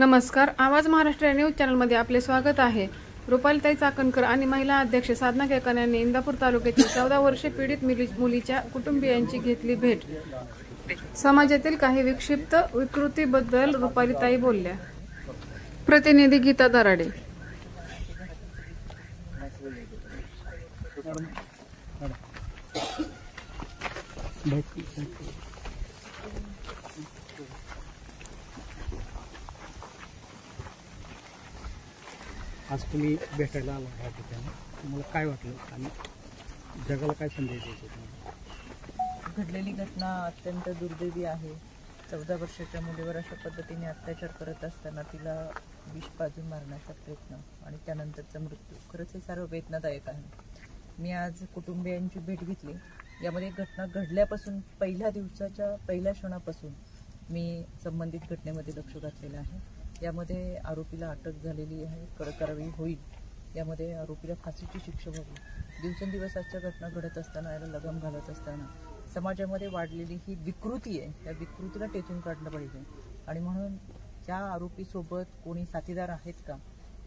नमस्कार. आवाज महाराष्ट्र न्यूज चॅनलमध्ये आपले स्वागत आहे. रुपालीताई चाकणकर आणि महिला अध्यक्ष साधना केळकर यांनी इंदापूर तालुक्यातील 14 वर्षे पीडित मुलीच्या कुटुंबियांची घेतली भेट. समाजातील काही विक्षिप्त विकृतीबद्दल रुपालीताई बोलल्या. प्रतिनिधी गीता दराडे. आज तुम्ही भेटायला आला या ठिकाणी, तुम्हाला काय वाटलं आणि जगाला काय संदेश द्यायचा तुम्हाला? घडलेली घटना अत्यंत दुर्दैवी आहे. 14 वर्षाच्या मुलीवर अशा पद्धतीने अत्याचार करत असताना तिला विष पाजून मारण्याचा प्रयत्न आणि त्यानंतरचा मृत्यू, खरंच हे सर्व वेदनादायक आहे. मी आज कुटुंबियांची भेट घेतली. यामध्ये घटना घडल्यापासून पहिल्या दिवसाच्या पहिल्या क्षणापासून मी संबंधित घटनेमध्ये लक्ष घातलेलं आहे. यामध्ये आरोपीला अटक झालेली आहे, कडक कारवाई होईल. यामध्ये आरोपीला फाशीची शिक्षा व्हावी. दिवसेंदिवस अशा घटना घडत असताना, याला लगाम घालत असताना समाजामध्ये वाढलेली ही विकृती आहे, त्या विकृतीला टेचून काढलं पाहिजे. आणि म्हणून त्या आरोपीसोबत कोणी साथीदार आहेत का,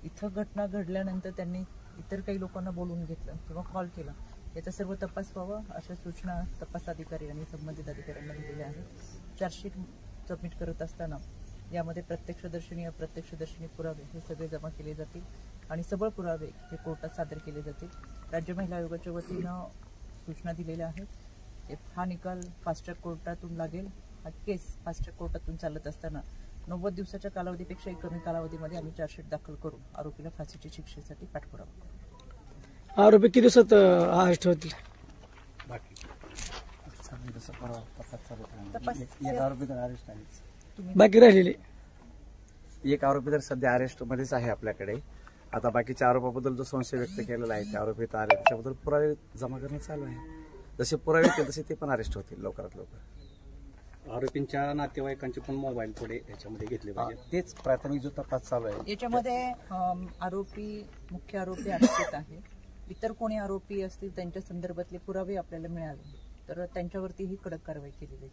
इथं घटना घडल्यानंतर त्यांनी इतर काही लोकांना बोलवून घेतलं किंवा कॉल केला, याचा सर्व तपास व्हावा अशा सूचना तपास अधिकारी आणि संबंधित अधिकाऱ्यांना दिलेल्या आहेत. चार्जशीट सबमिट करत असताना यामध्ये प्रत्यक्षदर्शनी अप्रत्यक्षदर्शनी पुरावे हे सगळे जमा केले जातील आणि सबळ पुरावे हे कोर्टात सादर केले जातील. राज्य महिला आयोगाच्या वतीनं सूचना दिलेल्या आहेत. हा निकाल फास्ट ट्रॅक कोर्टातून लागेल. हा केस फास्ट ट्रॅक कोर्टातून चालत असताना 90 दिवसाच्या कालावधीपेक्षाही कमी कालावधीमध्ये आम्ही चार्जशीट दाखल करू आरोपीला फाशीच्या शिक्षेसाठी पाठपुरावा करू. आरोपी किती दिवसात अरेस्ट होतील? बाकी राहिलेले एक आरोपी तर सध्या अरेस्ट मध्येच आहे आपल्याकडे. आता बाकीच्या आरोपाबद्दल जो संशय व्यक्त केलेला आहे त्या आरोपी तर आहे, त्याच्याबद्दल पुरावे जमा करणं चालू आहे. जसे पुरावे येतील तसे ते पण अरेस्ट होतील लवकरात लवकर. आरोपींच्या नातेवाईकांचे पण मोबाईल थोडे याच्यामध्ये घेतले पाहिजे. तेच प्राथमिक जो तपास चालू आहे. याच्यामध्ये मुख्य आरोपी अटकेत आहे. इतर कोणी आरोपी असतील त्यांच्या संदर्भातले पुरावे आपल्याला मिळाले तर त्यांच्यावरतीही कडक कारवाई केली जाईल.